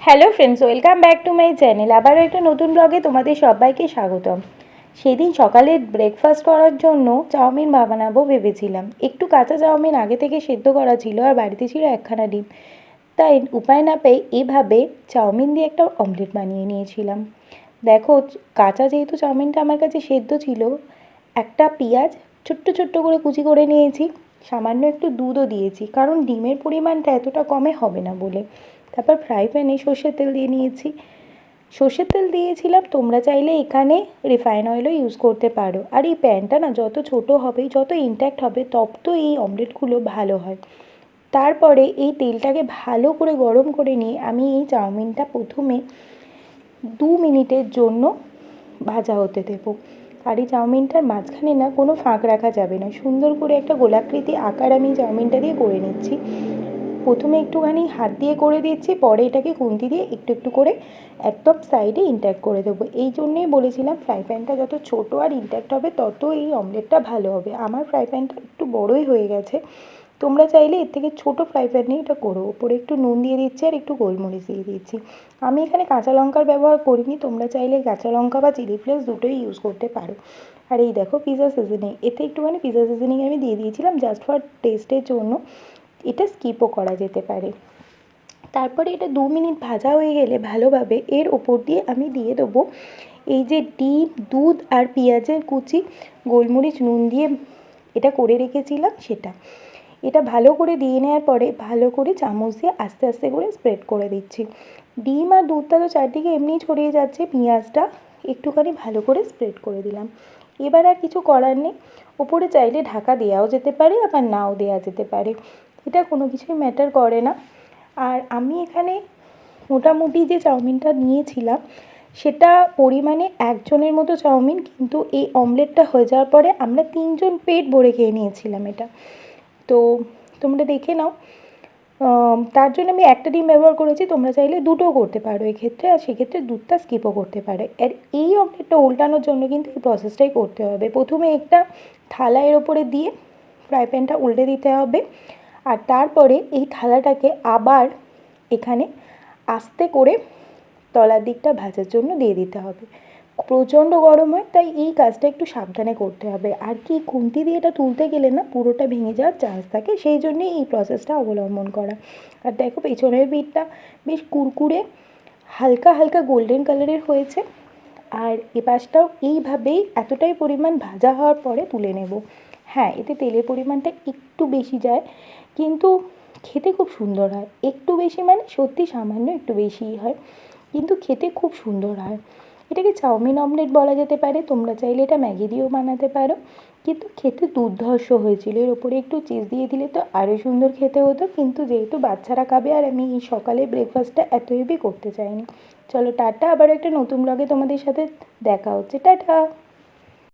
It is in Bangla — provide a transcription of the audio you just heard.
Hello friends, welcome back to my channel. আবারও একটা নতুন ব্লগে তোমাদের সবাইকে স্বাগতম। সেদিন সকালে ব্রেকফাস্ট করার জন্য চাউমিন বানাবো ভেবেছিলাম। একটু কাঁচা চাউমিন আগে থেকে সেদ্ধ করা ছিল আর বাড়িতে ছিল একখানা ডিম, তাই উপায় না পেয়ে এভাবে চাউমিন দিয়ে একটা অমলেট বানিয়ে নিয়েছিলাম। দেখো, কাঁচা যেহেতু চাউমিনটা আমার কাছে সেদ্ধ ছিল, একটা পেঁয়াজ ছোট্ট ছোট্ট করে কুচি করে নিয়েছি, সামান্য একটু দুধও দিয়েছি কারণ ডিমের পরিমাণটা এতটা কমে হবে না বলে। তারপর ফ্রাই প্যানে সর্ষের তেল দিয়ে নিয়েছি। সর্ষের তেল দিয়েছিলাম, তোমরা চাইলে এখানে রিফাইন অয়েলও ইউজ করতে পারো। আর এই প্যানটা না যত ছোট হবে, যত ইনট্যাক্ট হবে, তত এই অমলেটগুলো ভালো হয়। তারপরে এই তেলটাকে ভালো করে গরম করে নিয়ে আমি এই চাউমিনটা প্রথমে 2 মিনিটের জন্য ভাজা হতে দেবো। আর এই চাউমিনটার মাঝখানে না কোনো ফাঁক রাখা যাবে না, সুন্দর করে একটা গোলাকৃতি আকার আমি চাউমিনটা দিয়ে করে নিচ্ছি। প্রথমে একটুখানি হাত দিয়ে করে দিচ্ছি, পরে এটাকে খুন্তি দিয়ে একটু একটু করে একদম সাইডে ইনট্যাক্ট করে দেবো। এই জন্যেই বলেছিলাম ফ্রাই প্যানটা যত ছোটো আর ইনট্যাক্ট হবে তত এই অমলেটটা ভালো হবে। আমার ফ্রাই প্যানটা একটু বড়োই হয়ে গেছে, তোমরা চাইলে এর থেকে ছোটো ফ্রাই প্যান নিয়ে এটা করো। ওপরে একটু নুন দিয়ে দিচ্ছি আর একটু গোলমরিচ দিয়ে দিচ্ছি। আমি এখানে কাঁচা লঙ্কার ব্যবহার করিনি, তোমরা চাইলে কাঁচা লঙ্কা বা চিলি ফ্লেক্স দুটোই ইউজ করতে পারো। আর এই দেখো পিৎজা সিজনিং, এতে একটুখানি পিৎজা সিজনিং আমি দিয়ে দিয়েছিলাম জাস্ট ফর টেস্টের জন্য, এটা স্কিপও করা যেতে পারে। তারপরে এটা 2 মিনিট ভাজা হয়ে গেলে ভালোভাবে এর ওপর দিয়ে আমি দিয়ে দেবো এই যে ডিম, দুধ আর পেঁয়াজের কুচি, গোলমরিচ, নুন দিয়ে এটা করে রেখেছিলাম সেটা। এটা ভালো করে দিয়ে নেওয়ার পরে ভালো করে চামচ দিয়ে আস্তে আস্তে করে স্প্রেড করে দিচ্ছি। ডিম আর দুধটা তো চারদিকে এমনিই ছড়িয়ে যাচ্ছে, পেঁয়াজটা একটুখানি ভালো করে স্প্রেড করে দিলাম। এবার আর কিছু করার নেই, ওপরে চাইলে ঢাকা দেওয়াও যেতে পারে আবার নাও দেওয়া যেতে পারে, এটা কোনো কিছুই ম্যাটার করে না। আর আমি এখানে মোটামুটি যে চাউমিনটা নিয়েছিলাম সেটা পরিমাণে একজনের মতো চাউমিন, কিন্তু এই অমলেটটা হয়ে যাওয়ার পরে আমরা 3জন পেট ভরে খেয়ে নিয়েছিলাম এটা। তো তোমরা দেখে নাও, তার জন্য আমি একটা ডিম ব্যবহার করেছি, তোমরা চাইলে দুটোও করতে পারো এক্ষেত্রে, আর সেক্ষেত্রে দুধটা স্কিপও করতে পারো। আর এই অমলেটটা উল্টানোর জন্য কিন্তু এই প্রসেসটাই করতে হবে। প্রথমে একটা থালা এর ওপরে দিয়ে ফ্রাই প্যানটা উল্টে দিতে হবে, আর তারপরে এই থালাটাকে আবার এখানে আস্তে করে তলার দিকটা ভাজার জন্য দিয়ে দিতে হবে। প্রচণ্ড গরম হয়, তাই এই কাজটা একটু সাবধানে করতে হবে। আর কি, খুন্তি দিয়ে এটা তুলতে গেলে না পুরোটা ভেঙে যাওয়ার চান্স থাকে, সেই জন্যেই এই প্রসেসটা অবলম্বন করা। আর দেখো পেছনের পিঠটা বেশ কুরকুরে হালকা হালকা গোল্ডেন কালারের হয়েছে। আর এ পাশটাও এইভাবেই এতটাই পরিমাণ ভাজা হওয়ার পরে তুলে নেব। হ্যাঁ, এতে তেলের পরিমাণটা একটু বেশি যায়, কিন্তু খেতে খুব সুন্দর হয়। একটু বেশি মানে সত্যি সামান্য একটু বেশিই হয়, কিন্তু খেতে খুব সুন্দর হয়। এটাকে চাউমিন অমলেট বলা যেতে পারে, তোমরা চাইলে এটা ম্যাগি দিয়েও বানাতে পারো, কিন্তু খেতে দুর্ধর্ষ হয়েছিল। এর ওপরে একটু চিজ দিয়ে দিলে তো আরও সুন্দর খেতে হতো, কিন্তু যেহেতু বাচ্চারা খাবে আর আমি এই সকালে ব্রেকফাস্টটা এত হেভি করতে চাইনি। চলো টাটা, আবার একটা নতুন ব্লগে তোমাদের সাথে দেখা হচ্ছে, টাটা।